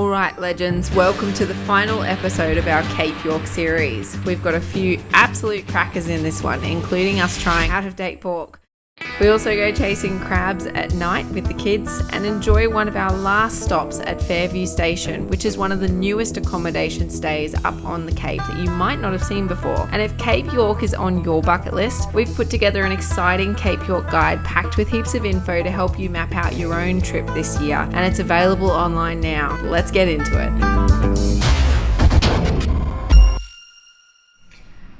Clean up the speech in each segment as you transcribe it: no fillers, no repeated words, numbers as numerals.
Alright legends, welcome to the final episode of our Cape York series. We've got a few absolute crackers in this one, including us trying out-of-date pork. We also go chasing crabs at night with the kids and enjoy one of our last stops at Fairview Station, which is one of the newest accommodation stays up on the Cape that you might not have seen before. And if Cape York is on your bucket list, we've put together an exciting Cape York guide packed with heaps of info to help you map out your own trip this year, and it's available online now. Let's get into it.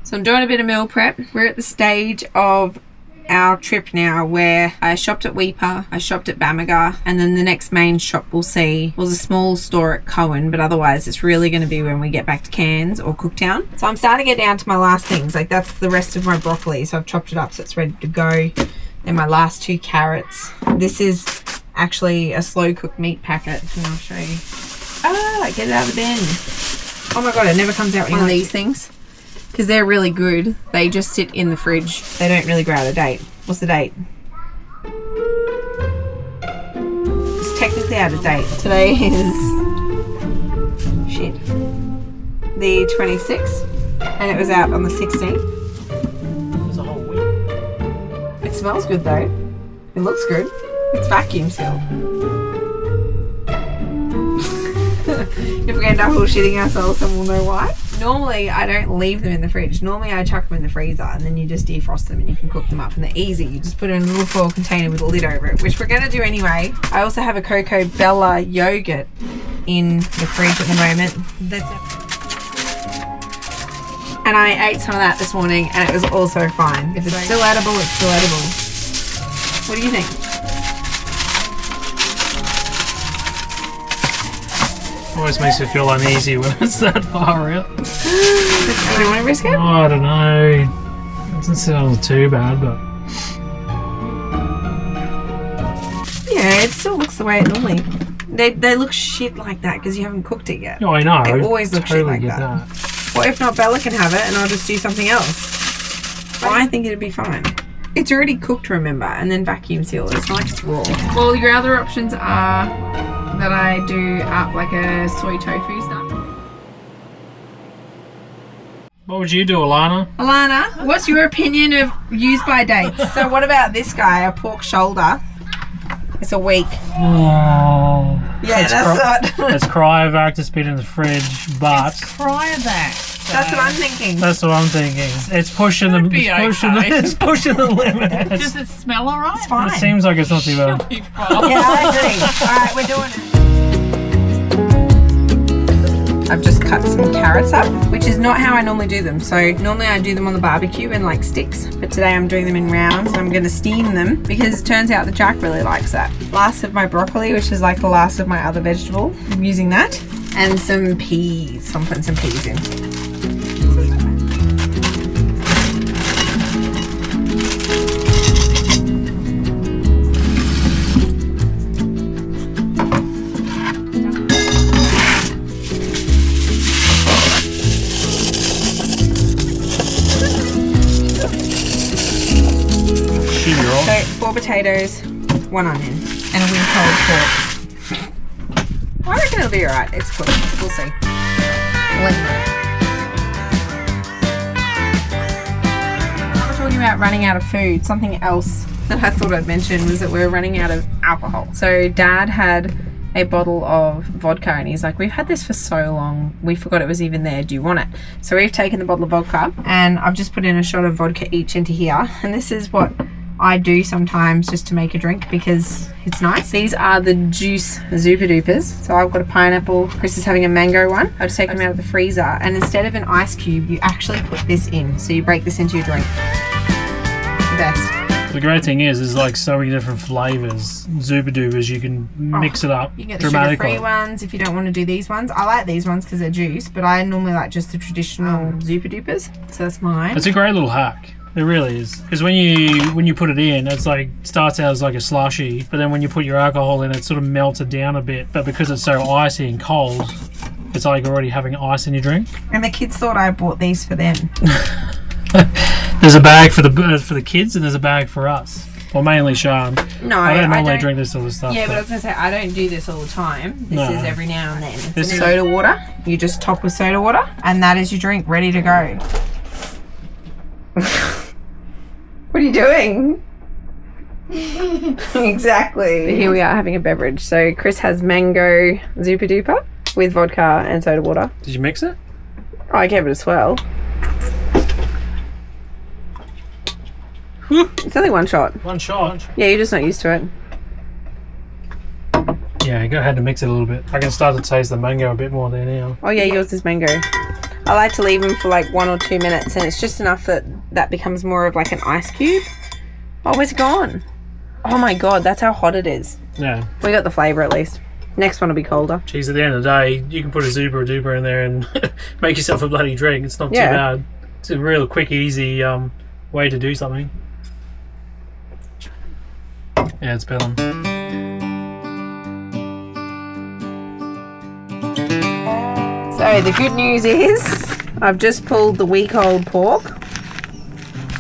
So I'm doing a bit of meal prep. We're at the stage of our trip now where I shopped at Weeper, I shopped at Bamaga, and then the next main shop we'll see was a small store at Cohen, but otherwise it's really going to be when we get back to Cairns or Cooktown. So I'm starting to get down to my last things, like that's the rest of my broccoli, so I've chopped it up so it's ready to go. Then my last 2 carrots. This is actually a slow cooked meat packet, and I'll show you. Get it out of the bin. Oh my god, it never comes out one of these things. Because they're really good. They just sit in the fridge. They don't really go out of date. What's the date? It's technically out of date. Today is the 26th, and it was out on the 16th. It was a whole week. It smells good though. It looks good. It's vacuum sealed. If we end up all shitting ourselves, then we'll know why. Normally, I don't leave them in the fridge. Normally, I chuck them in the freezer and then you just defrost them and you can cook them up and they're easy. You just put them in a little foil container with a lid over it, which we're going to do anyway. I also have a Cocoa Bella yogurt in the fridge at the moment. That's it. And I ate some of that this morning and it was also fine. If it's still edible, it's still edible. What do you think? Always makes me feel uneasy when it's that far out. Do you want to risk it? Oh, I don't know. It doesn't sound too bad, but yeah, it still looks the way it normally. They look shit like that because you haven't cooked it yet. oh, I know. It always looks totally shit like that. What if not? Bella can have it, and I'll just do something else. I think it'd be fine. It's already cooked, remember, and then vacuum sealed. It's not like it's raw. Well, your other options are that I do up like a soy tofu stuff. What would you do, Alana? Alana, what's your opinion of use by dates? So what about this guy, a pork shoulder? It's a week. Oh, Yeah, that's not. It's cryovac to spit in the fridge, but It's cryovac. So That's what I'm thinking. that's what I'm thinking. It's pushing the be it's pushing the limit. Does it smell alright? It's fine. It seems like it's not too bad. Be fine. Yeah, I agree. Alright, we're doing it. I've just cut some carrots up, which is not how I normally do them. So normally I do them on the barbecue in like sticks, but today I'm doing them in rounds. I'm going to steam them because it turns out that Jack really likes that. Last of my broccoli, which is like the last of my other vegetable. I'm using that. And some peas. I'm putting some peas in. So 4 potatoes, 1 onion, and a wing-cold pork. I reckon it'll be alright. It's cooked. We'll see. We're talking about running out of food. Something else that I thought I'd mention was that we're running out of alcohol. So Dad had a bottle of vodka and he's like, we've had this for so long, we forgot it was even there, do you want it? So we've taken the bottle of vodka and I've just put in a shot of vodka each into here, and this is what I do sometimes just to make a drink because it's nice. These are the juice Zupa Dupas. So I've got a pineapple, Chris is having a mango one. I've just taken them out of the freezer, and instead of an ice cube you actually put this in, so you break this into your drink. It's the best. The great thing is like so many different flavours. Zupa Dupas, you can mix it up You can get the dramatically. sugar-free ones if you don't want to do these ones. I like these ones because they're juice, but I normally like just the traditional Zupa Dupas. So that's mine. It's a great little hack. It really is. Because when you put it in, it's like starts out as like a slushy, but then when you put your alcohol in, it sort of melts it down a bit. But because it's so icy and cold, it's like already having ice in your drink. And the kids thought I bought these for them. There's a bag for the kids and there's a bag for us. Well, mainly Sean. No, I don't normally drink this sort of stuff. Yeah, but I was going to say, I don't do this all the time. This is every now and then. This is soda water. You just top with soda water, and that is your drink ready to go. What are you doing? Exactly. Here we are having a beverage. So Chris has mango Zupa Duper with vodka and soda water. Did you mix it? Oh, I gave it a swirl. It's only one shot. One shot. Yeah, you're just not used to it. Yeah, go ahead and mix it a little bit. I can start to taste the mango a bit more there now. Oh yeah, yours is mango. I like to leave them for like 1 or 2 minutes, and it's just enough that becomes more of like an ice cube. Oh, where's it gone? Oh my god, that's how hot it is. Yeah. We got the flavour at least. Next one will be colder. Geez, at the end of the day, you can put a Zupa or Duper in there and make yourself a bloody drink. It's not too bad. It's a real quick, easy way to do something. Yeah, it's better. So the good news is I've just pulled the week-old pork,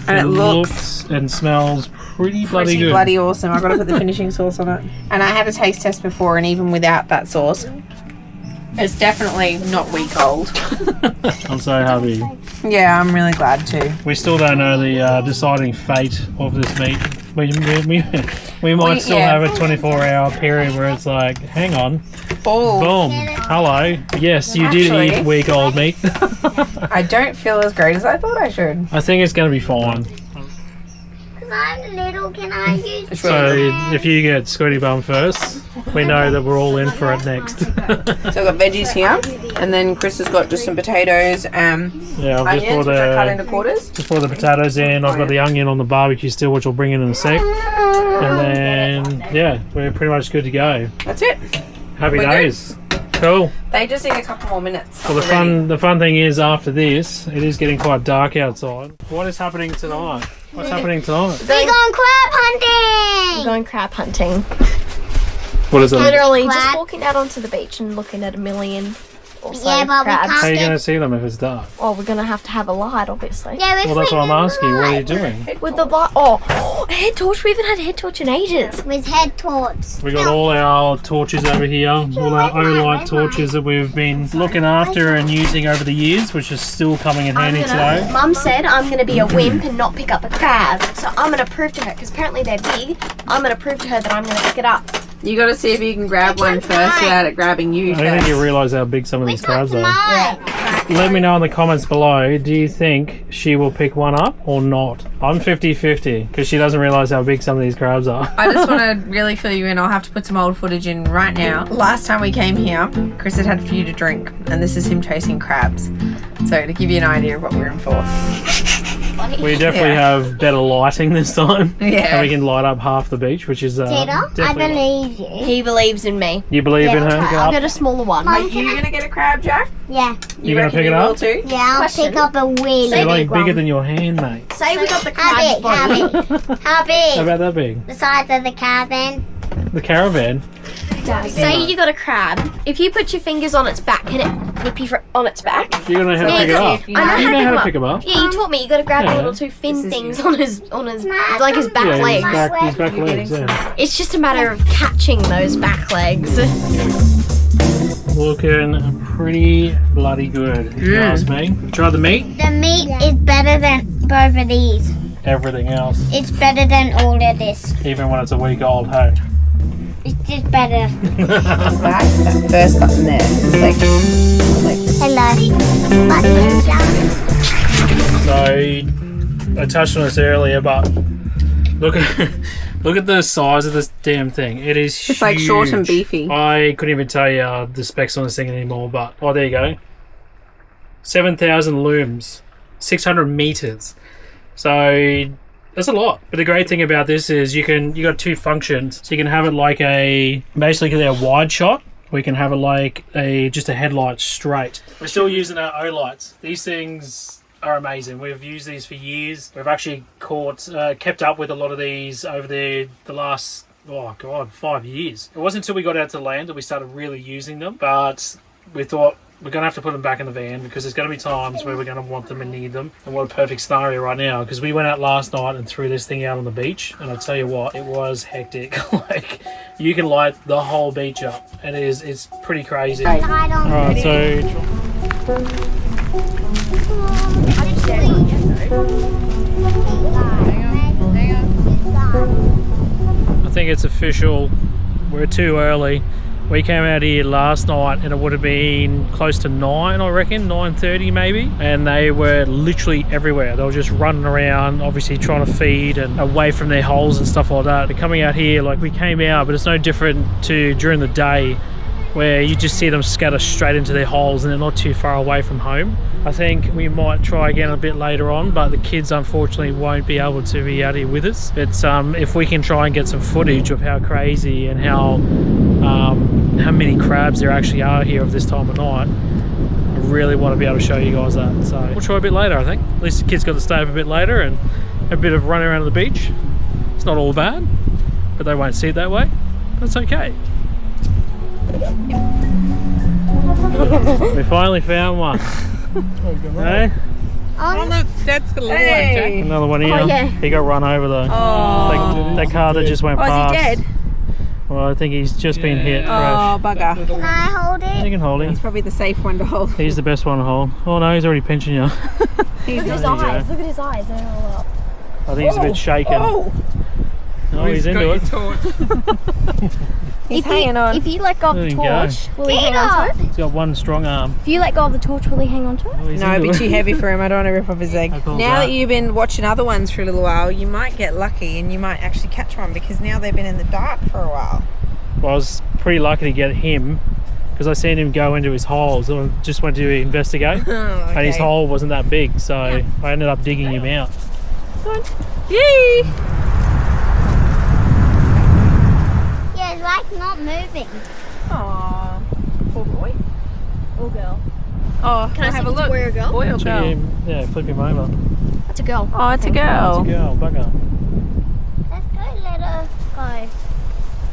and it looks and smells pretty bloody good. Bloody awesome. I've got to put the finishing sauce on it. And I had a taste test before, and even without that sauce, it's definitely not week-old. I'm so happy. Yeah, I'm really glad too. We still don't know the deciding fate of this meat. We might still have a 24-hour period where it's like, hang on, boom, hello, yes, you did eat week-old meat. I don't feel as great as I thought I should. I think it's going to be fine. I'm little, can I use So if you get Scotty Bum first, we know that we're all in for it next. So I've got veggies here, and then Chris has got just some potatoes, yeah, I've onions, which I cut into quarters. Just pour the potatoes in. I've got the onion on the barbecue still, which I'll bring in a sec. And then, yeah, we're pretty much good to go. That's it. Happy days. Cool. They just need a couple more minutes. Well, the fun thing is, after this, it is getting quite dark outside. What is happening tonight? What's happening tonight? We're going crab hunting! We're going crab hunting. What is it? Literally Crab. just walking out onto the beach and looking at a million or so Yeah, but we crabs. can't How are you going to see them if it's dark? Well, we're going to have a light, obviously. Yeah, Well, that's what I'm asking. What are you doing? With the light. Oh, a head torch. We haven't had a head torch in ages. With head torch. We got all our torches over here, all our O-light torches that we've been looking after and using over the years, which is still coming in handy today. Mum said I'm going to be a wimp and not pick up a crab. So I'm going to prove to her, because apparently they're big, I'm going to prove to her that I'm going to pick it up. You got to see if you can grab one first without it grabbing you I don't think first. you realise how big some of these crabs are. Yeah. Let me know in the comments below, do you think she will pick one up or not? I'm 50-50 because she doesn't realise how big some of these crabs are. I just want to really fill you in. I'll have to put some old footage in right now. Last time we came here, Chris had a few to drink, and this is him chasing crabs. So to give you an idea of what we're in for. We definitely have better lighting this time. Yeah. And we can light up half the beach, which is Tito, I definitely... believe you. He believes in me. You believe in her? I'll get a smaller one. Are you going to get a crab, Jack? Yeah. You gonna reckon pick it you up? will too? Yeah, I'll Question. pick up a really They're like big one. bigger than your hand, mate. Say we got the How crab's big? How body. big? How How big? about that big? The size of the cabin. The caravan? Say you got a crab. If you put your fingers on its back, can it whip you on its back? You're gonna know how to pick it up. I know You know how to up. pick them up. Yeah, you taught me. You got to grab the Yeah. little two fin things on his like his back Yeah, legs. his back You're legs, getting yeah. It's just a matter of catching those back legs. Looking pretty bloody good, if you ask me. Try the meat, The meat is better than both of these. everything else, It's better than all of this. even when it's a week old, hey. It's just better. That first button there. Hello. Button down. So, I touched on this earlier, but look at look at the size of this damn thing. It is huge. It's like short and beefy. I couldn't even tell you the specs on this thing anymore, but oh, there you go. 7,000 looms, 600 meters. So that's a lot. But the great thing about this is you got two functions. So you can have it like basically a wide shot. We can have it like just a headlight straight. We're still using our O-lights. These things are amazing. We've used these for years. We've actually kept up with a lot of these over the last, 5 years. It wasn't until we got out to land that we started really using them. But we thought, we're going to have to put them back in the van because there's going to be times where we're going to want them and need them. And what a perfect scenario right now, because we went out last night and threw this thing out on the beach, and I tell you what, it was hectic. Like, you can light the whole beach up, and it's pretty crazy. Alright, so I think it's official. We're too early. We came out here last night and it would have been close to 9, I reckon, 9:30 maybe. And they were literally everywhere. They were just running around, obviously trying to feed and away from their holes and stuff like that. They're coming out here, like we came out, but it's no different to during the day where you just see them scatter straight into their holes and they're not too far away from home. I think we might try again a bit later on, but the kids unfortunately won't be able to be out here with us. But if we can try and get some footage of how crazy and how many crabs there actually are here of this time of night, I really want to be able to show you guys that. So we'll try a bit later, I think. At least the kids got to stay up a bit later and a bit of running around the beach. It's not all bad, but they won't see it that way. That's okay. We finally found one. Hey? That's the little one, Jack. Another one here. Oh, yeah. He got run over though. Oh. That car that just went Oh, past. is he dead? Well, I think he's just been hit fresh. Oh, bugger. Can I hold You it? can hold him. He's probably the safe one to hold. He's the best one to hold. Oh no, he's already pinching you. He's Look at his There you eyes. go. Look at his eyes. They're all up. I think he's a bit shaken. Oh, Oh, he's into it. he's hanging on. If you let go of There the you torch, will he hang on to it? He's got one strong arm. If you let go of the torch, will he hang on to it? Oh, he's No, it'd into be it. too heavy for him. I don't want to rip off his leg. How cool is Now that? that you've been watching other ones for a little while, you might get lucky and you might actually catch one because now they've been in the dark for a while. Well, I was pretty lucky to get him because I seen him go into his hole, so I just went to investigate. Oh, And his okay. hole wasn't that big, so I ended up digging him out. Yay! Yeah, it's like not moving. Aww, poor boy. Or girl. Oh, Can I have see a if it's a look? boy or girl? Boy or Check girl? him, yeah, flip him over. That's a girl. Oh, it's a It's girl. a girl, bugger. Let's go let her go.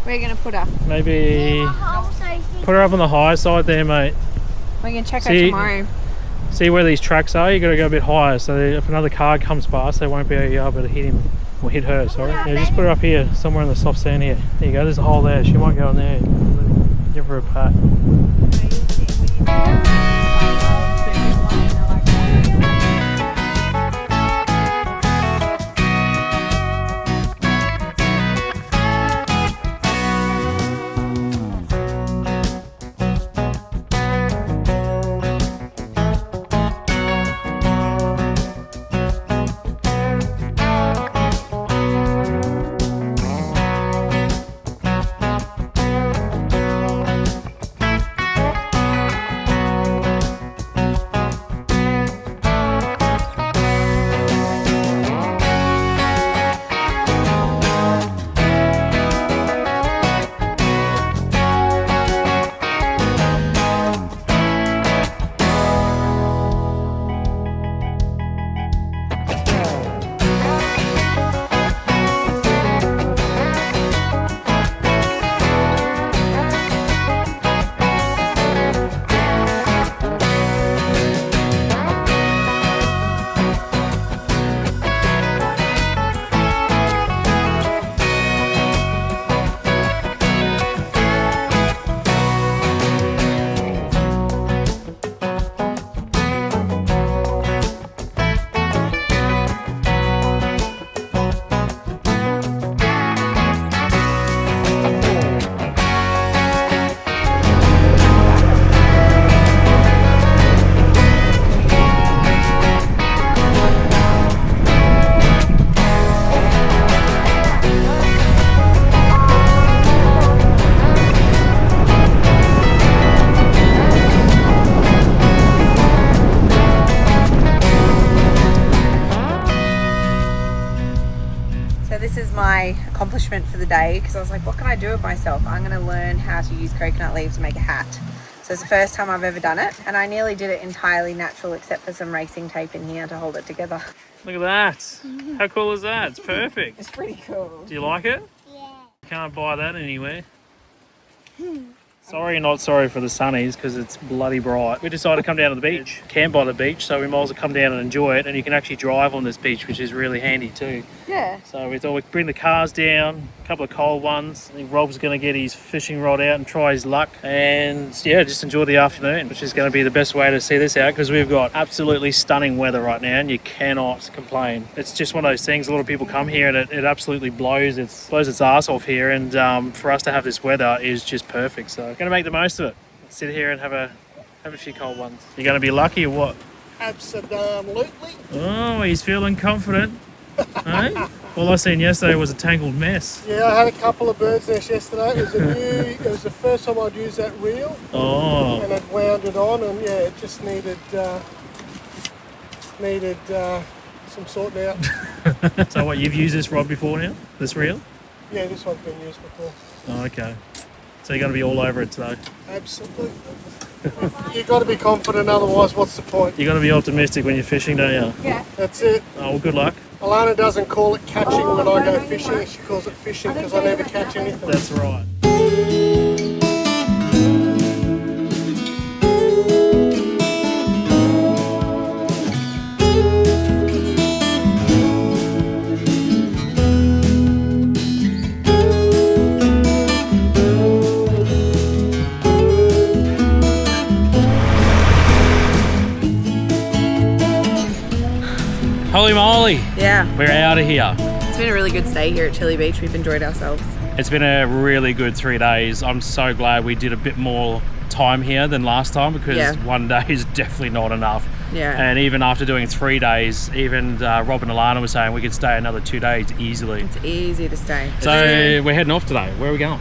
We're going to put her. Maybe The hole so she put her up on the high side there, mate. We're going to check her See- tomorrow. See where these tracks are? You got to go a bit higher, so if another car comes past, they won't be able to hit him or hit her. Sorry. Yeah, just put her up here, somewhere in the soft sand here. There you go. There's a hole there. She might go in there. Give her a pat. accomplishment for the day because I was like, what can I do with myself? I'm going to learn how to use coconut leaves to make a hat. So it's the first time I've ever done it, and I nearly did it entirely natural except for some racing tape in here to hold it together. Look at that. How cool is that? It's perfect. It's pretty cool. Do you like it? Yeah. Can't buy that anywhere. Sorry, not sorry for the sunnies because it's bloody bright. We decided to come down to the beach, camp by the beach, so we might as well come down and enjoy it. And you can actually drive on this beach, which is really handy too. Yeah. So we thought we'd bring the cars down, a couple of cold ones. I think Rob's going to get his fishing rod out and try his luck. And yeah, just enjoy the afternoon, which is going to be the best way to see this out because we've got absolutely stunning weather right now and you cannot complain. It's just one of those things, a lot of people come here and it absolutely blows its ass off here. And for us to have this weather is just perfect. So going to make the most of it. Sit here and have a few cold ones. You're going to be lucky or what? Absolutely. Oh, he's feeling confident. Hey? All I seen yesterday was a tangled mess. Yeah, I had a couple of birds nest yesterday. It was the first time I'd used that reel. Oh. And I'd wound it on, and yeah, it just needed some sorting out. So what, you've used this rod before now? This reel? Yeah, this one's been used before. Oh, okay. So you're going to be all over it today? Absolutely. You've got to be confident, otherwise what's the point? You got to be optimistic when you're fishing, don't you? Yeah. That's it. Oh, well, good luck. Alana doesn't call it catching when I go fishing, she calls it fishing because I never catch anything. That's right. Holy moly, Yeah. we're out of here. It's been a really good stay here at Chili Beach. We've enjoyed ourselves. It's been a really good 3 days. I'm so glad we did a bit more time here than last time because 1 day is definitely not enough. Yeah. And even after doing 3 days, even Rob and Alana were saying we could stay another 2 days easily. It's easy to stay. So we're heading off today. Where are we going?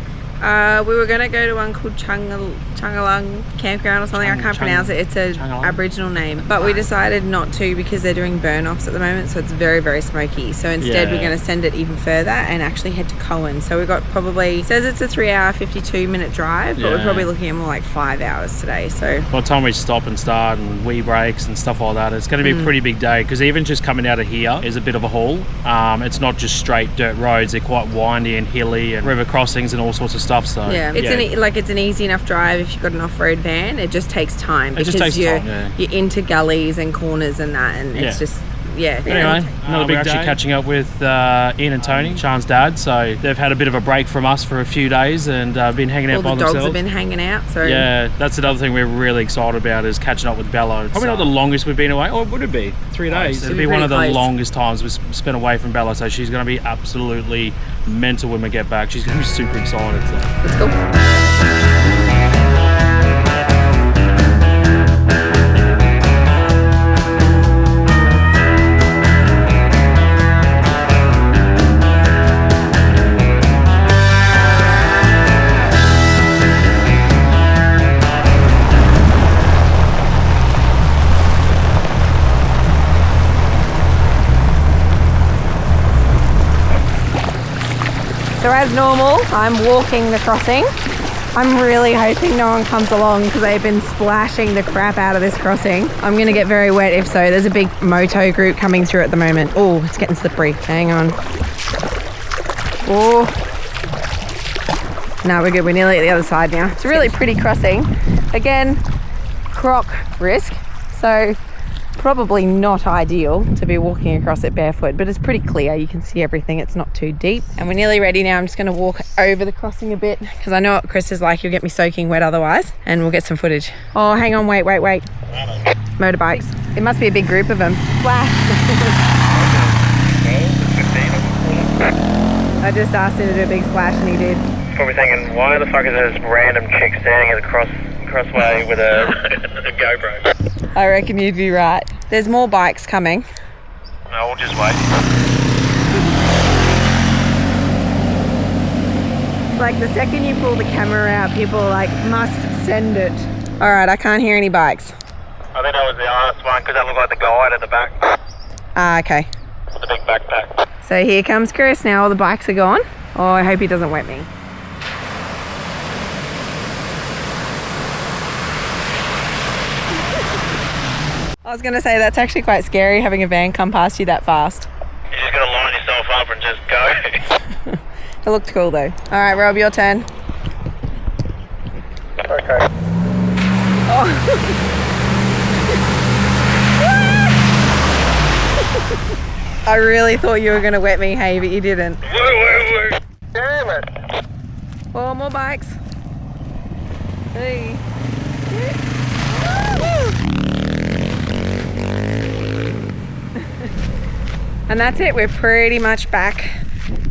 We were going to go to one called Chungalung Campground or something. I can't pronounce it. It's an Chungalung? Aboriginal name. But we decided not to because they're doing burn-offs at the moment, so it's very, very smoky. So instead we're going to send it even further and actually head to Cohen. So we've got probably, it says it's a 3-hour, 52-minute drive, but we're probably looking at more like 5 hours today. So by the time we stop and start and wee breaks and stuff like that, it's going to be a pretty big day because even just coming out of here is a bit of a haul. It's not just straight dirt roads. They're quite windy and hilly and river crossings and all sorts of stuff. So yeah, it's an easy enough drive if you've got an off-road van. It just takes time because you're into gullies and corners and that, and it's just Anyway, another big day. Actually catching up with Ian and Tony, Sean's dad. So they've had a bit of a break from us for a few days and been hanging out by themselves. All the dogs have been hanging out. So yeah, that's another thing we're really excited about is catching up with Bella. Probably not the longest we've been away, or would it be 3 days? It'll be one of the longest times we've spent away from Bella. So she's going to be absolutely mental when we get back. She's going to be super excited. So. Let's go. So as normal, I'm walking the crossing. I'm really hoping no one comes along because they've been splashing the crap out of this crossing. I'm going to get very wet if so. There's a big moto group coming through at the moment. Oh, it's getting slippery. Hang on. Oh. No, we're good. We're nearly at the other side now. It's a really pretty crossing. Again, croc risk. So probably not ideal to be walking across it barefoot, but it's pretty clear. You can see everything. It's not too deep. And we're nearly ready now. I'm just going to walk over the crossing a bit because I know what Chris is like. He'll get me soaking wet otherwise, and we'll get some footage. Oh, hang on. Wait. Motorbikes. It must be a big group of them. Wow. I just asked him to do a big splash and he did. Probably thinking, why the fuck is this random chick standing at the crossway with a GoPro? I reckon you'd be right. There's more bikes coming. No, we'll just wait. It's like the second you pull the camera out, people are like, must send it. All right, I can't hear any bikes. I think that was the honest one because that looked like the guide at the back. Ah, okay. With the big backpack. So here comes Chris now. All the bikes are gone. Oh, I hope he doesn't wet me. I was going to say that's actually quite scary having a van come past you that fast. You're just going to line yourself up and just go. It looked cool though. All right, Rob, your turn. Okay. I really thought you were going to wet me, hey, but you didn't. Wait. Damn it. Oh, more bikes. Hey. And that's it. We're pretty much back,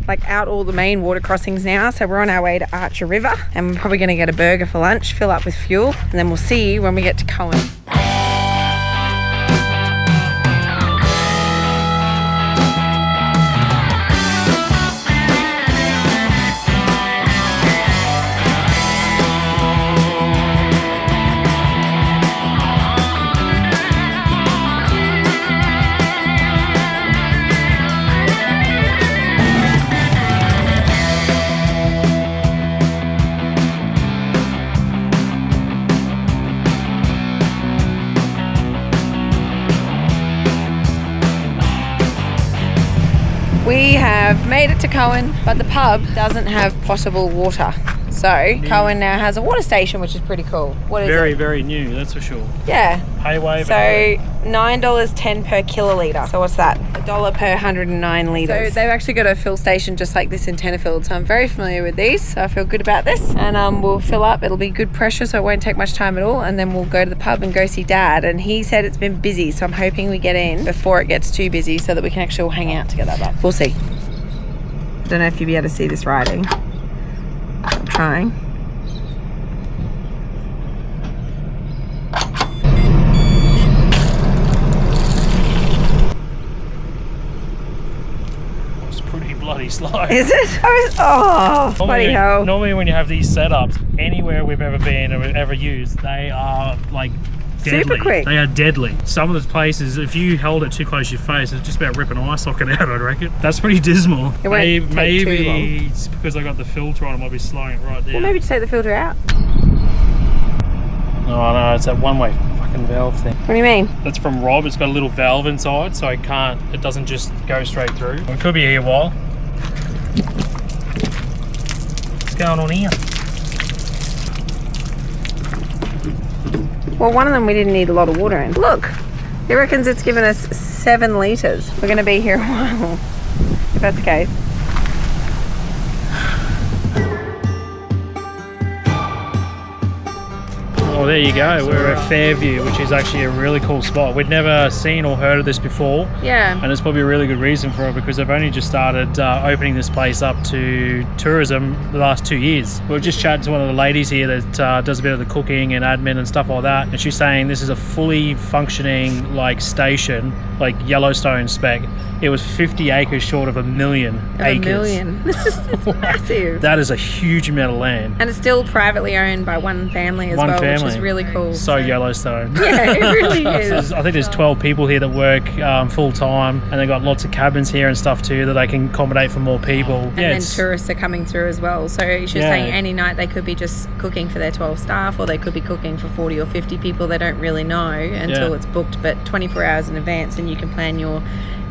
like out all the main water crossings now. So we're on our way to Archer River, and we're probably going to get a burger for lunch, fill up with fuel, and then we'll see you when we get to Cohen. We have made it to Cohen, but the pub doesn't have potable water. So Cohen now has a water station, which is pretty cool. What is it? Very new, that's for sure. Yeah. Paywave. So $9.10 per kilolitre. So what's that? $1 per 109 litres. So they've actually got a fill station just like this in Tenterfield. So I'm very familiar with these. So I feel good about this. And we'll fill up. It'll be good pressure, so it won't take much time at all. And then we'll go to the pub and go see Dad. And he said it's been busy, so I'm hoping we get in before it gets too busy so that we can actually all hang out together. But we'll see. I don't know if you'll be able to see this riding. I'm trying. It's pretty bloody slow. Is it? Oh, bloody hell. Normally when you have these setups, anywhere we've ever been or ever used, they are like deadly. Super quick. They are deadly. Some of the places, if you held it too close to your face, it's just about ripping an eye socket out, I reckon. That's pretty dismal. It won't take too long. Maybe it's because I got the filter on, I might be slowing it right there. Well, maybe just take the filter out. Oh no, it's that one-way fucking valve thing. What do you mean? That's from Rob. It's got a little valve inside, so it doesn't just go straight through. It could be here a while. What's going on here? Well, one of them we didn't need a lot of water in. Look, he reckons it's given us 7 litres. We're going to be here a while, if that's the case. Oh, there you go. We're at Fairview, which is actually a really cool spot. We'd never seen or heard of this before. Yeah. And there's probably a really good reason for it because they've only just started opening this place up to tourism the last 2 years. We were just chatting to one of the ladies here that does a bit of the cooking and admin and stuff like that. And she's saying this is a fully functioning like station, like Yellowstone spec. It was 50 acres short of 1 million acres. 1 million. It's massive. That is a huge amount of land. And it's still privately owned by one family as One well, family. which is really cool. So Yellowstone. Yeah, it really is. I think there's 12 people here that work full time, and they've got lots of cabins here and stuff too that they can accommodate for more people. And then tourists are coming through as well. So she was saying any night they could be just cooking for their 12 staff, or they could be cooking for 40 or 50 people. They don't really know until it's booked, but 24 hours in advance, and you can plan your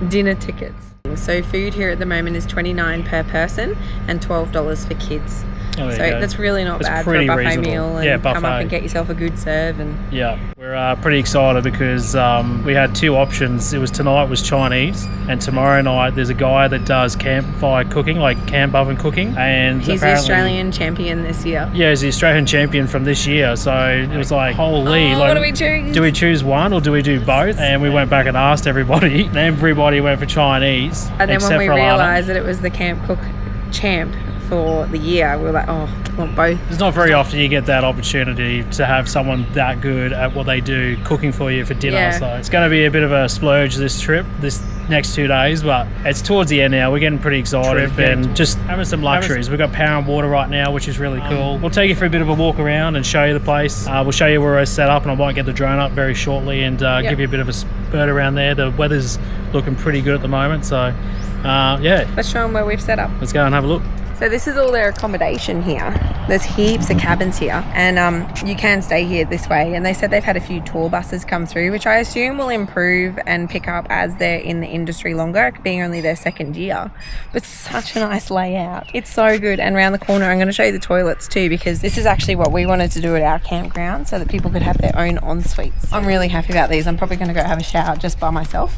dinner tickets. So food here at the moment is $29 per person and $12 for kids. Oh, so that's really not bad for a buffet meal, and come up and get yourself a good serve. And we're pretty excited because we had 2 options. It was tonight was Chinese, and tomorrow night there's a guy that does campfire cooking, like camp oven cooking, and he's the Australian champion this year. Yeah, he's the Australian champion from this year. So it was like, holy, like, what do we choose? Do we choose one or do we do both? And we went back and asked everybody, and everybody went for Chinese. And then when we realised that it was the camp cook champ for the year, we were like, oh, I want both. It's not very often you get that opportunity to have someone that good at what they do cooking for you for dinner. Yeah. So it's going to be a bit of a splurge this trip, this next 2 days, but it's towards the end now. We're getting pretty excited and just having some luxuries. We've got power and water right now, which is really cool. We'll take you for a bit of a walk around and show you the place. We'll show you where we're set up, and I might get the drone up very shortly and give you a bit of a spurt around there. The weather's looking pretty good at the moment, so let's show them where we've set up. Let's go and have a look. So So this is all their accommodation here. There's heaps of cabins here, and you can stay here this way. And they said they've had a few tour buses come through, which I assume will improve and pick up as they're in the industry longer, being only their second year. But such a nice layout. It's so good. And around the corner, I'm going to show you the toilets too, because this is actually what we wanted to do at our campground so that people could have their own en-suites. I'm really happy about these. I'm probably going to go have a shower just by myself.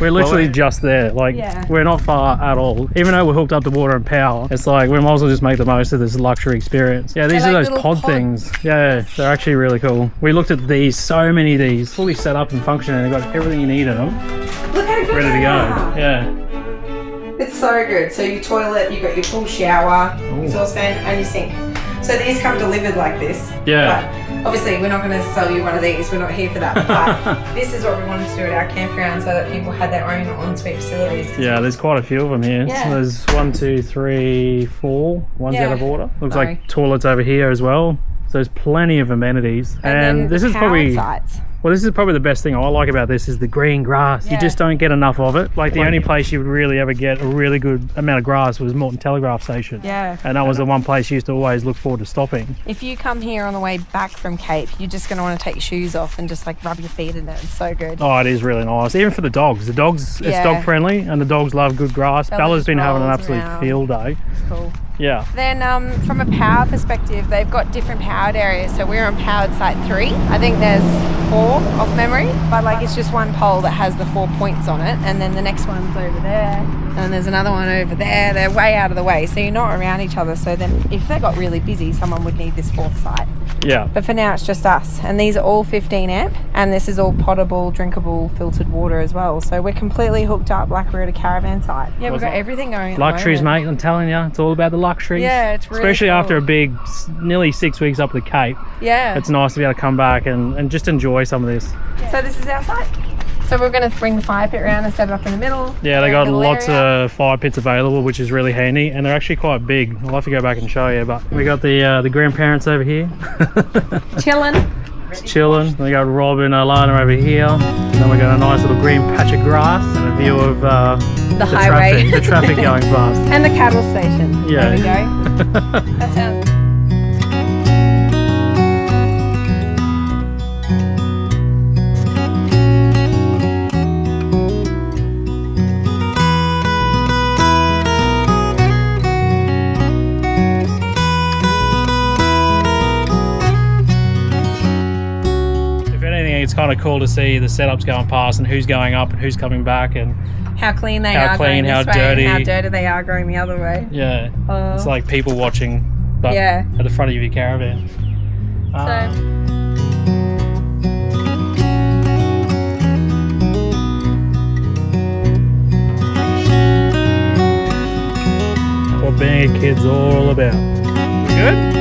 We're literally just there. Like, we're not far at all. Even though we're hooked up to water and power, it's like we might as well just make the most of this luxury experience. Yeah, these are like those pod things. Yeah, they're actually really cool. We looked at these, so many of these, fully set up and functioning. They've got everything you need in them. Look how good ready to they go. are. Yeah. It's so good. So your toilet, you've got your full shower, exhaust fan, and your sink. So these come delivered like this. Yeah. But obviously, we're not going to sell you one of these. We're not here for that. But this is what we wanted to do at our campground so that people had their own ensuite facilities. Yeah, there's quite a few of them here. Yeah. So there's 1, 2, 3, 4. One's out of order. Looks Sorry. like toilets over here as well. So there's plenty of amenities. And this is probably... sites. Well, this is probably the best thing I like about this is the green grass. Yeah. You just don't get enough of it. Like the only place you would really ever get a really good amount of grass was Morton Telegraph Station. Yeah. And that was the one place you used to always look forward to stopping. If you come here on the way back from Cape, you're just going to want to take your shoes off and just like rub your feet in it. It's so good. Oh, it is really nice. Even for the dogs. The dogs, it's dog friendly and the dogs love good grass. Bella's been having an absolute field day. It's cool. Yeah. Then from a power perspective, they've got different powered areas. So we're on powered site 3. I think there's 4 off memory, but like it's just one pole that has the 4 points on it, and then the next one's over there, and there's another one over there. They're way out of the way, so you're not around each other. So then if they got really busy, someone would need this 4th site. Yeah. But for now, it's just us, and these are all 15 amp, and this is all potable, drinkable, filtered water as well. So we're completely hooked up like we're at a caravan site. Yeah, we've got everything going. Luxuries, mate. I'm telling you, it's all about the luxuries. Yeah, it's really especially cool. after a big, nearly 6 weeks up the Cape. Yeah. It's nice to be able to come back and just enjoy some of this. Yeah. So this is our site. So we're going to bring the fire pit around and set it up in the middle. Yeah, they got lots of fire pits available, which is really handy, and they're actually quite big. I'll have to go back and show you, but we got the grandparents over here. Chilling. Just chilling. We got Rob and Alana over here. And then we got a nice little green patch of grass and a view of the highway. the traffic going past. And the cattle station. Yeah. There we go. That sounds... It's kind of cool to see the setups going past and who's going up and who's coming back and how clean they how are clean, going how this way dirty. and how dirty they are going the other way. Yeah, it's like people watching, but Yeah. at the front of your caravan. What being a kid's all about. Good?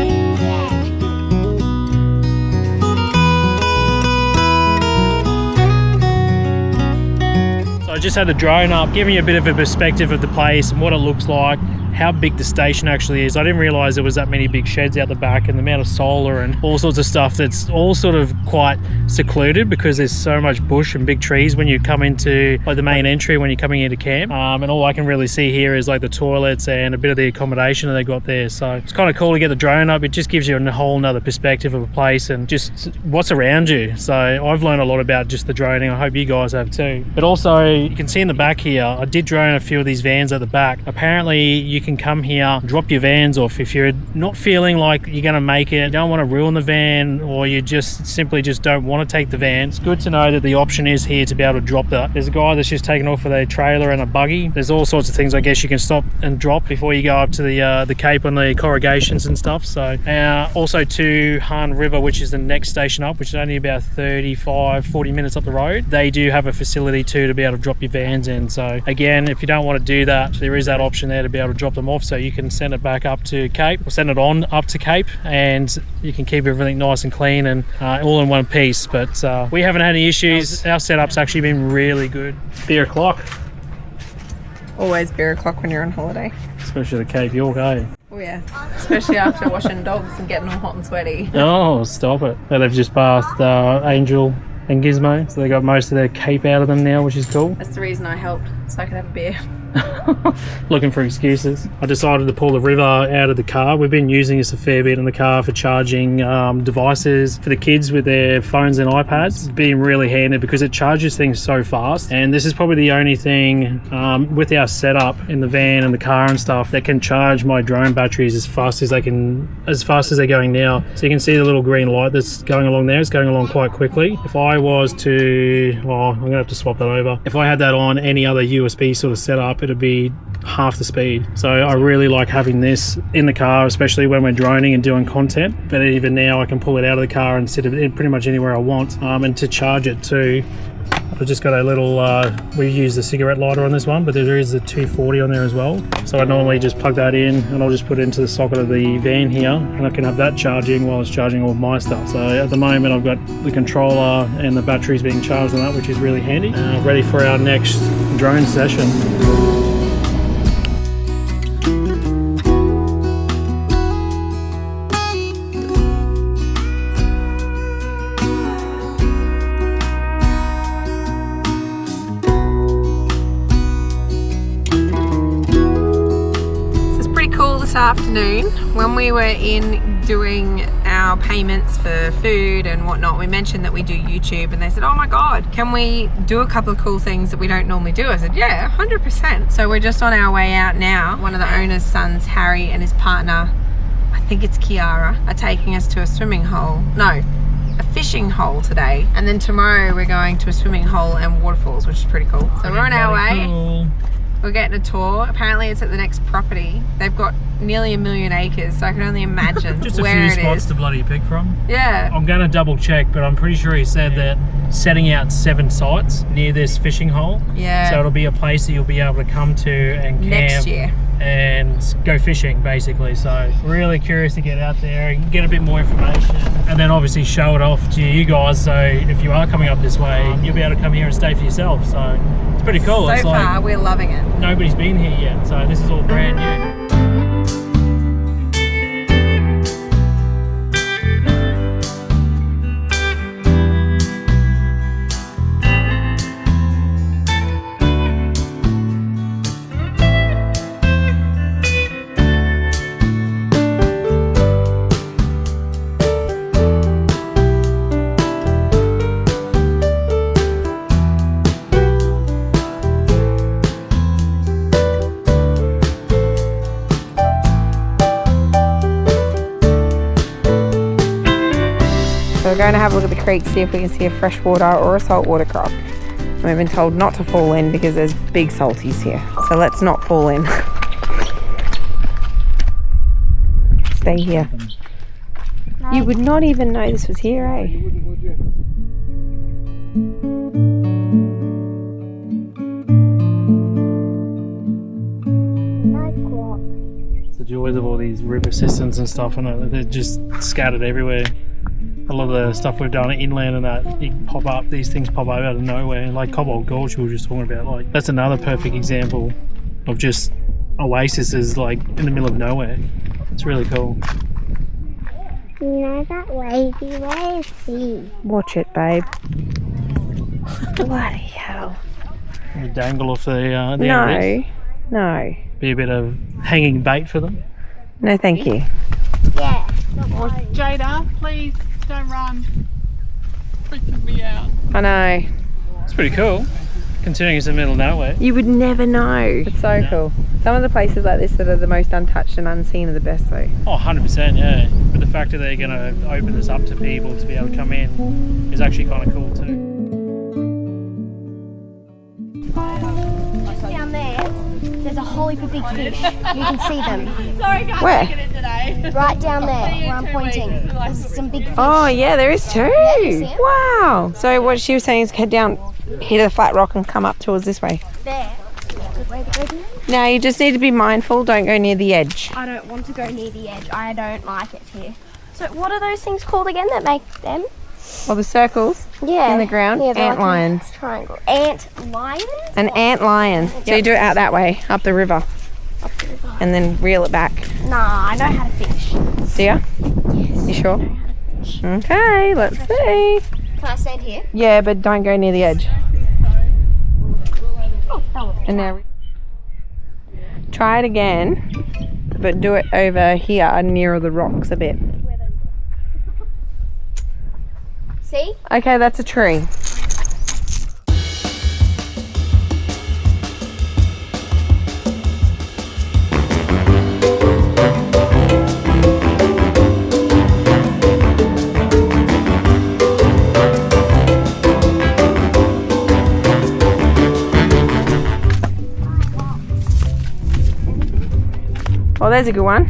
I just had the drone up, giving you a bit of a perspective of the place and what it looks like, how big the station actually is. I didn't realise there was that many big sheds out the back and the amount of solar and all sorts of stuff that's all sort of quite secluded because there's so much bush and big trees when you come into like the main entry when you're coming into camp. And all I can really see here is like the toilets and a bit of the accommodation that they got there. So it's kind of cool to get the drone up. It just gives you a whole nother perspective of a place and just what's around you. So I've learned a lot about just the droning. I hope you guys have too. But also you can see in the back here, I did drone a few of these vans at the back. Apparently you can come here, drop your vans off if you're not feeling like you're going to make it, you don't want to ruin the van, or you just simply just don't want to take the van. It's good to know that the option is here to be able to drop that. There's a guy that's just taken off with a trailer and a buggy. There's all sorts of things I guess you can stop and drop before you go up to the Cape on the corrugations and stuff. So also to Han River, which is the next station up, which is only about 35-40 minutes up the road. They do have a facility too to be able to drop your vans in. So again, if you don't want to do that, there is that option there to be able to drop them off, so you can send it back up to Cape or send it on up to Cape, and you can keep everything nice and clean and all in one piece. But we haven't had any issues. Our setup's actually been really good. Beer o'clock. Always beer o'clock when you're on holiday. Especially the Cape York, eh? Oh yeah, especially after washing dogs and getting all hot and sweaty. Oh, stop it. So they've just passed Angel and Gizmo, so they got most of their Cape out of them now, which is cool. That's the reason I helped, so I could have a beer. looking for excuses. I decided to pull the river out of the car. We've been using this a fair bit in the car for charging devices for the kids with their phones and iPads. It's been really handy because it charges things so fast, and this is probably the only thing with our setup in the van and the car and stuff that can charge my drone batteries as fast as they're going now. So you can see the little green light that's going along there. It's going along quite quickly. If I was to, well, I'm gonna have to swap that over. If I had that on any other USB sort of setup, it'd be half the speed. So I really like having this in the car, especially when we're droning and doing content. But even now I can pull it out of the car and sit it pretty much anywhere I want. And to charge it too, I've just got a little, we use the cigarette lighter on this one, but there is a 240 on there as well. So I normally just plug that in and I'll just put it into the socket of the van here, and I can have that charging while it's charging all my stuff. So at the moment I've got the controller and the batteries being charged on that, which is really handy. Ready for our next drone session. Afternoon when we were in doing our payments for food and whatnot, we mentioned that we do YouTube, and they said, oh my god, can we do a couple of cool things that we don't normally do? I said, yeah, 100%. So we're just on our way out now. One of the owner's sons, Harry, and his partner, I think it's Kiara, are taking us to a swimming hole. No, a fishing hole today, and then tomorrow we're going to a swimming hole and waterfalls, which is pretty cool. So we're on our way. Cool. We're getting a tour. Apparently it's at the next property. They've got nearly 1 million acres, so I can only imagine just a where few it spots is. to bloody pick from. Yeah. I'm going to double check, but I'm pretty sure he said that setting out 7 sites near this fishing hole. Yeah. So it'll be a place that you'll be able to come to and camp next year and go fishing, basically. So really curious to get out there and get a bit more information, and then obviously show it off to you guys. So if you are coming up this way, you'll be able to come here and stay for yourself. So it's pretty cool. So it's far, like we're loving it. nobody's been here yet, so this is all brand new. So we're going to have a look at the creek, see if we can see a freshwater or a saltwater crop. We've been told not to fall in because there's big salties here. So let's not fall in. Stay here. You would not even know this was here, eh? Like what? The joys of all these river systems and stuff, and they're just scattered everywhere. A lot of the stuff we've done inland and that, you pop up, these things pop up out of nowhere, like Cobalt Gorge we were just talking about. Like, that's another perfect example of just oases like in the middle of nowhere. It's really cool. You know that wavy wavy. Watch it, babe. Bloody hell. You dangle off the end of this. No. Be a bit of hanging bait for them. No, thank you. Yeah. Jada, please don't run. Freaking me out. I know. It's pretty cool, considering it's in the middle of nowhere. You would never know. It's so cool. Some of the places like this that are the most untouched and unseen are the best though. Oh, 100%, yeah. But the fact that they're going to open this up to people to be able to come in is actually kind of cool too. Just down there, there's a whole heap of big fish. You can see them. Sorry, can't Where? make it in today. Right down there where I'm pointing. There's some big fish. Oh yeah, there is too. you see it? Wow. So what she was saying is head down, hit a flat rock and come up towards this way. There. Good way to go down. Now you just need to be mindful, don't go near the edge. I don't want to go near the edge. I don't like it here. So what are those things called again that make them? Or the circles Yeah. in the ground, Yeah, they're ant like a lions. Triangle. Ant lions? An ant lion. So you do it out that way, up the river, Up the river. and then reel it back. Nah, I know how to fish. Do ya? Yes. You sure? Okay, let's see. Can I stand here? Yeah, but don't go near the edge. Oh, that was And now Try it again, but do it over here nearer the rocks a bit. See? Okay, that's a tree. Oh, there's a good one.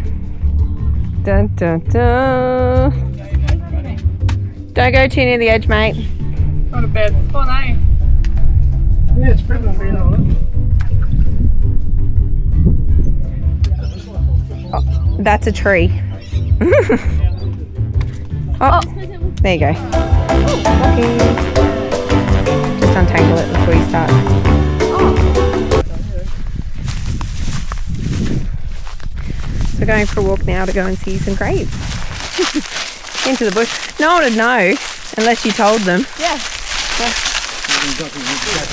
Dun, dun, dun. Don't go too near the edge, mate. Not a bad spot, eh? Yeah, it's better than being on it. Oh, that's a tree. Oh, there you go. Okay. Just untangle it before you start. So we're going for a walk now to go and see some grapes. Into the bush. No one would know unless you told them. Yeah.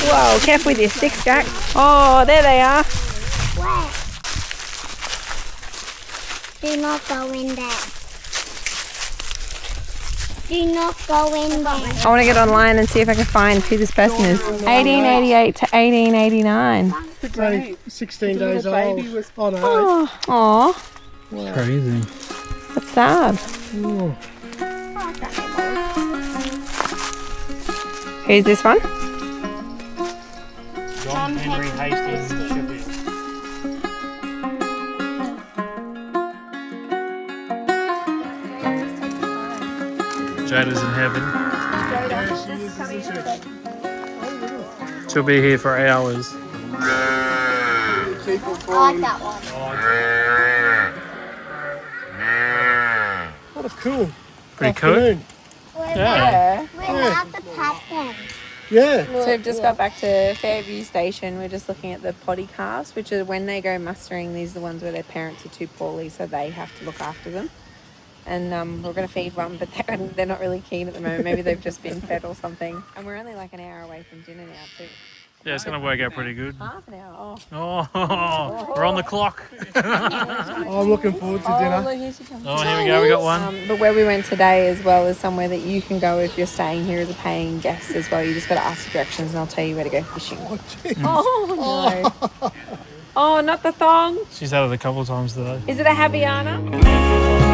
Whoa, careful with your sticks, Jack. Oh, there they are. Where? Do not go in there. Do not go in there. I want to get online and see if I can find who this person is. 1888 to 1889. It's only 16 days old. baby was- Oh no. Oh, aw, Crazy. that's sad. Oh. Who's this one? John Henry Hastings Sheffield. Jada's in heaven. She'll be here for hours. I like that one. What a cool Pretty cool. afternoon. Yeah. We're allowed to pet them. Yeah. So we've just got back to Fairview Station. We're just looking at the potty calves, which are when they go mustering, these are the ones where their parents are too poorly, so they have to look after them. And we're going to feed one, but they're not really keen at the moment. Maybe they've just been fed or something. And we're only like an hour away from dinner now too. Yeah, it's going to work out pretty good. Half an hour. Oh, we're on the clock. Oh, I'm looking forward to dinner. look, here she comes. Oh, here we go. We got one. But where we went today as well is somewhere that you can go if you're staying here as a paying guest as well. You just got to ask the directions and I'll tell you where to go fishing. Oh, no. Oh, not the thong. She's had it a couple of times today. Is it a Haviana?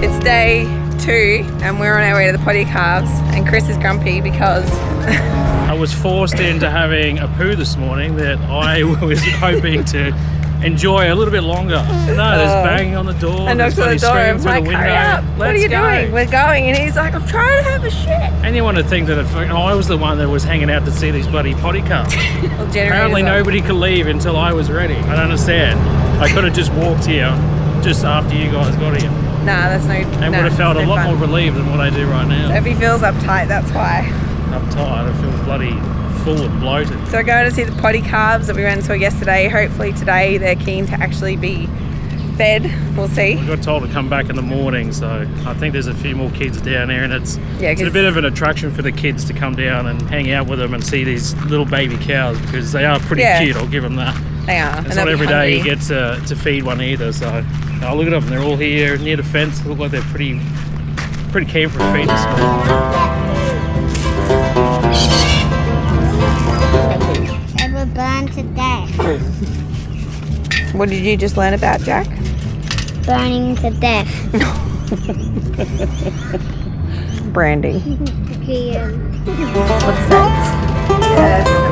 It's day 2 and we're on our way to the potty calves and Chris is grumpy because I was forced into having a poo this morning that I was hoping to enjoy a little bit longer. No, there's banging on the door. I knocked on the door and I'm like, hurry up, what are you doing? We're going. And he's like, I'm trying to have a shit. Anyone would think that I was the one that was hanging out to see these bloody potty calves. Well, Apparently nobody could leave until I was ready. I don't understand. I could have just walked here just after you guys got here. Nah, that's no. And would have felt a lot more relieved than what I do right now. If he feels uptight, that's why. I'm tired. I feel bloody full and bloated. So we're going to see the potty calves that we went and saw yesterday. Hopefully today they're keen to actually be fed. We'll see. We got told to come back in the morning, so I think there's a few more kids down there, and it's a 'cause- bit of an attraction for the kids to come down and hang out with them and see these little baby cows because they are pretty cute. I'll give them that. They are. It's not every day you get to feed one either. So look at them. They're all here near the fence. They look like they're pretty keen for a feed this morning. They were burned to death. What did you just learn about, Jack? Burning to death. Brandy. Yeah. What's that?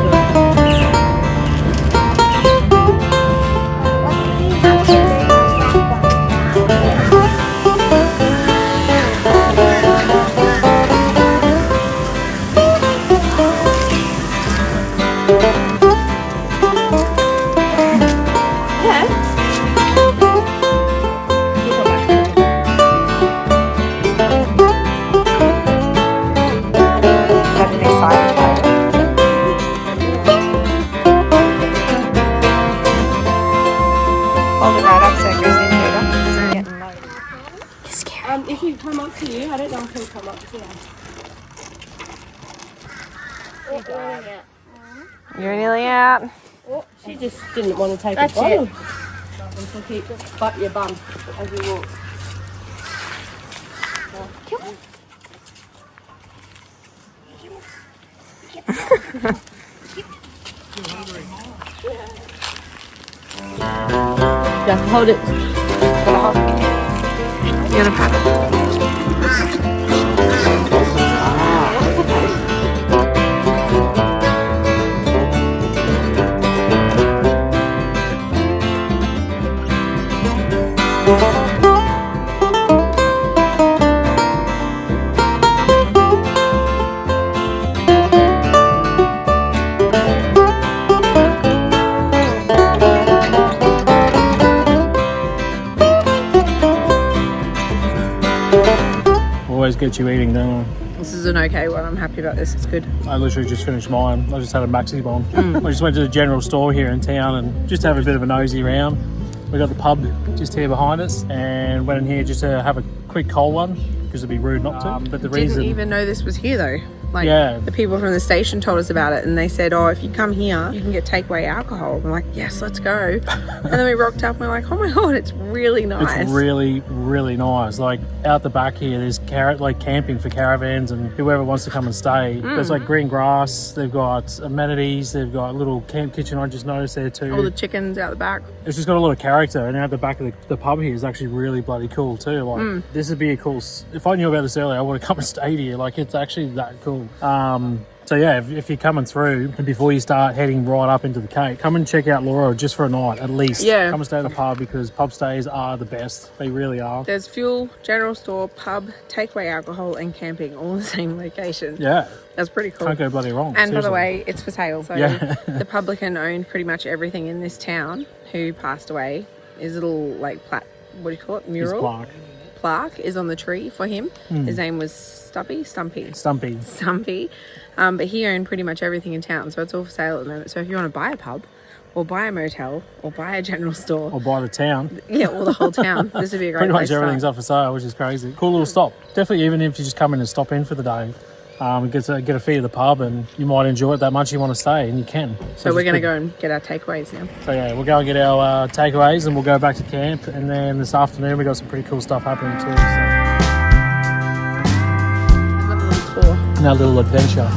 Lucy, come up to you. I don't know if he'll come up to you. You're nearly out. Oh, she just didn't want to take That's a bottle. it. She'll keep butt your bum as you walk. Just hold it. You gonna pat it? Always get you eating, don't This is an okay one. I'm happy about this. It's good. I literally just finished mine. I just had a maxi bomb. I just went to the general store here in town and just have a bit of a nosy around. We got the pub just here behind us and went in here just to have a quick cold one because it'd be rude not to. But the reason Didn't even know this was here though. Like Yeah. the people from the station told us about it and they said, oh, if you come here, you can get takeaway alcohol. I'm like, yes, let's go. And then we rocked up and we're like, oh my God, it's really nice. it's really, really nice. Like out the back here, there's like camping for caravans and whoever wants to come and stay. There's like green grass. They've got amenities. They've got a little camp kitchen. I just noticed there too. All the chickens out the back. It's just got a lot of character, and out the back of the pub here is actually really bloody cool too. Like this would be a cool. If I knew about this earlier, I would have come and stayed here. Like it's actually that cool. So yeah, if you're coming through and before you start heading right up into the Cape, come and check out Laura just for a night at least. Yeah. Come and stay at the pub because pub stays are the best. They really are. There's fuel, general store, pub, takeaway alcohol, and camping all in the same location. Yeah. That's pretty cool. Can't go bloody wrong. And by the seriously. way, it's for sale. So Yeah. the publican owned pretty much everything in this town who passed away. His little like what do you call it? His Mural? Plaque is on the tree for him. His name was Stumpy. But he owned pretty much everything in town, so it's all for sale at the moment. So if you want to buy a pub or buy a motel or buy a general store Or by the town. yeah, or the whole town, this would be a great Pretty place much to everything's start. up for sale, which is crazy. Cool little stop. Definitely, even if you just come in and stop in for the day, get a fee of the pub, and you might enjoy it that much. You want to stay, and you can. So we're going to go and get our takeaways now. So yeah, we'll go and get our takeaways, and we'll go back to camp. And then this afternoon, we got some pretty cool stuff happening too. Another little tour. So our little adventure.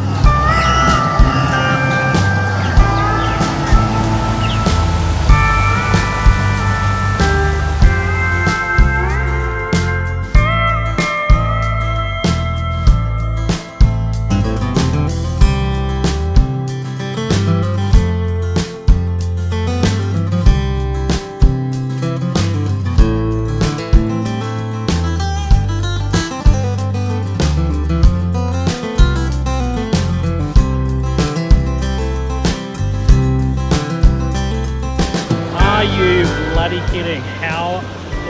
Are you bloody kidding? How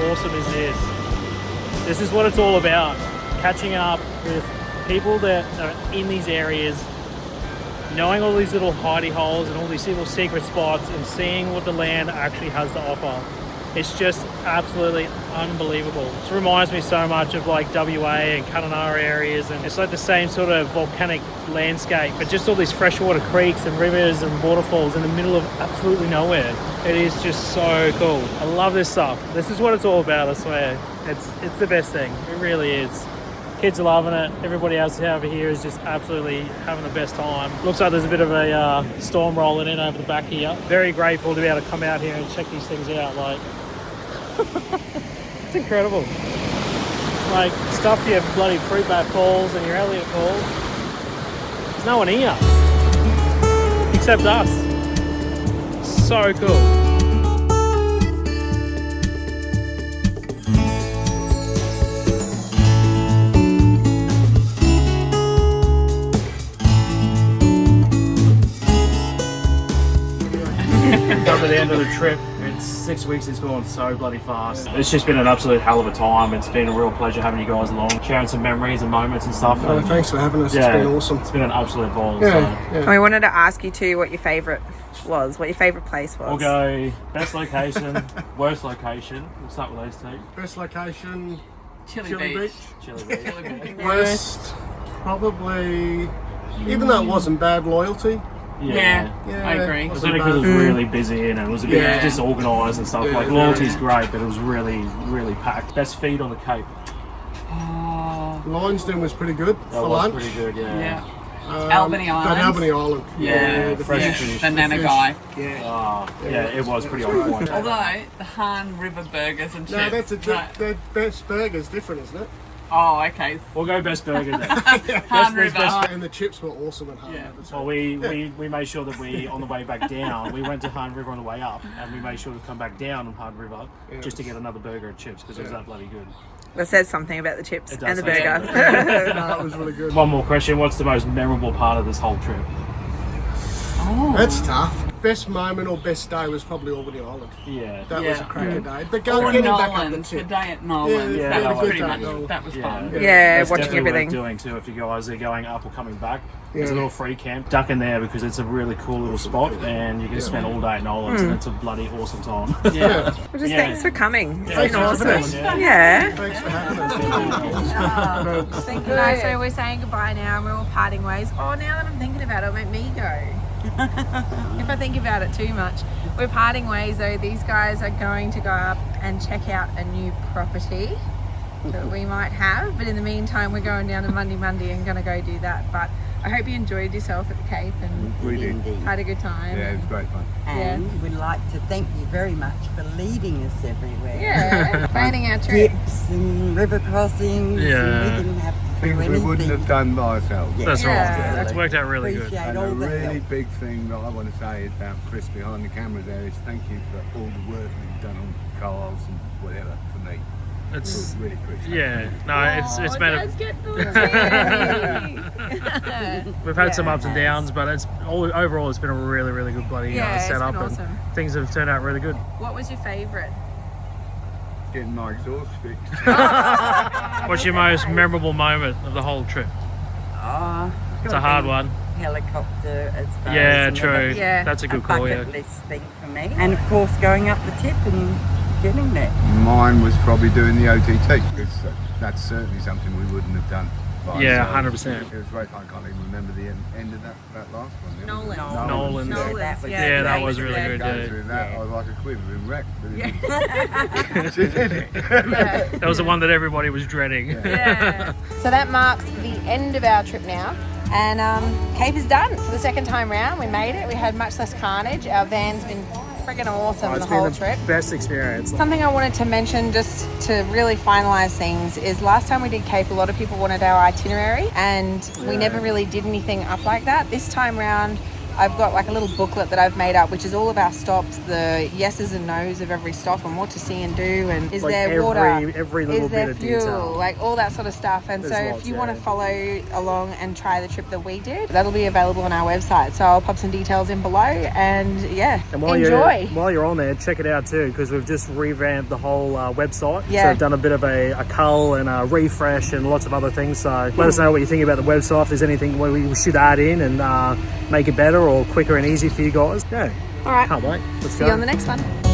awesome is this? This is what it's all about. Catching up with people that are in these areas, knowing all these little hidey holes and all these little secret spots and seeing what the land actually has to offer. It's just absolutely unbelievable. It reminds me so much of like WA and Kununurra areas, and it's like the same sort of volcanic landscape, but just all these freshwater creeks and rivers and waterfalls in the middle of absolutely nowhere. It is just so cool. I love this stuff. This is what it's all about, I swear. It's the best thing. It really is. Kids are loving it. Everybody else over here is just absolutely having the best time. Looks like there's a bit of a storm rolling in over the back here. Very grateful to be able to come out here and check these things out. Like, it's incredible. Like, stuff your bloody Fruit Bat Falls and your Elliott Falls. There's no one here except us. So cool. Got to the end of the trip. It's 6 weeks. It's gone so bloody fast. It's just been an absolute hell of a time. It's been a real pleasure having you guys along, sharing some memories and moments and stuff. Oh, thanks for having us. Yeah, It's been awesome. It's been an absolute ball. Yeah, And we wanted to ask you too what your favourite was, what your favourite place was. We'll go best location, worst location. We'll start with those two. Best location, Chili Beach. Chili Beach. West, probably, even though it wasn't bad, Loyalty. Yeah, I agree. It was only because it was really busy and it was a bit disorganised and stuff. Like Loyalty's great, but it was really, really packed. Best feed on the Cape. Lionsden was pretty good for lunch. Pretty good, Yeah. Albany Island. But Albany Island. Yeah, the fresh fish. fish. Banana guy. Yeah, it was pretty on point. Although the Han River burgers and chips. No, that's the best burger's different, isn't it? Oh, okay. We'll go best burger then. Han River. And the chips were awesome at home. Yeah. Well, we made sure that we, on the way back down, we went to Han River on the way up, and we made sure to come back down on Han River just to get another burger and chips because it was that bloody good. That says something about the chips and the say burger. No, it was really good. One more question: what's the most memorable part of this whole trip? That's tough. Best moment or best day was probably Albany Island. Yeah. That was a cracker day. But Or getting back up the Nolan's, the tip. day at Nolan's. Yeah, that that was was pretty good, much, Nolan. that was fun. Yeah, That's watching definitely everything. worth doing too if you guys are going up or coming back. There's a little free camp. Duck in there because it's a really cool little spot and you can spend all day at Nolan's and it's a bloody awesome time. Yeah. Well, just thanks for coming. It's Thanks been for awesome. having us. Yeah. Thanks for having us. Thank you. No, so we're saying goodbye now and we're all parting ways. Oh, now that I'm thinking about it, it'll make me go. If I think about it too much. We're parting ways though. These guys are going to go up and check out a new property that we might have. But in the meantime, we're going down to Monday and going to go do that. But I hope you enjoyed yourself at the Cape and We did. had a good time. Yeah, it was great fun. And we'd like to thank you very much for leading us everywhere. Yeah, planning our trip. Dips and river crossings. Yeah. And we didn't have to do Things we anything. wouldn't have done by ourselves. Yeah. That's right. Yeah. It's worked out really good. Appreciate And all a the really help. big thing that I want to say about Chris behind the camera there is thank you for all the work that you've done on cars and whatever for me. It's Really appreciate it. yeah. No, it's been Dad's getting we've had some ups and downs, but it's overall it's been a really, really good bloody Yeah, it's setup been and awesome. things have turned out really good. What was your favourite? Getting my exhaust fixed. What's your most memorable moment of the whole trip? It's a hard one. Helicopter as far Yeah, as true. Yeah. That's a good call, bucket yeah. list thing for me. And of course going up the tip and getting there. Mine was probably doing the OTT because that's certainly something we wouldn't have done. By Yeah, ourselves. 100%. It was great fun. I can't even remember the end of that last one. Nolan. Nolan. That was Yeah, that was really good. Going Yeah. through that, I was like a quivering wreck. But it did it. That was the one that everybody was dreading. Yeah. So that marks the end of our trip now. And Cape is done for the second time round. We made it. We had much less carnage. Our van's been friggin' awesome the whole trip. Best experience. Something I wanted to mention just to really finalise things is last time we did Cape, a lot of people wanted our itinerary and we never really did anything up like that. This time round, I've got like a little booklet that I've made up, which is all of our stops, the yeses and nos of every stop and what to see and do, and is Like there water, every little is there bit of fuel, detail. like all that sort of stuff. And There's so lots, if you yeah. want to follow along and try the trip that we did, that'll be available on our website. So I'll pop some details in below and yeah, And while enjoy. while you're on there, check it out too, because we've just revamped the whole website. Yeah. So we've done a bit of a cull and a refresh and lots of other things. So let us know what you think about the website. If there's anything we should add in and make it better or quicker and easy for you guys. Yeah. All right, Can't wait. Let's see go. you on the next one.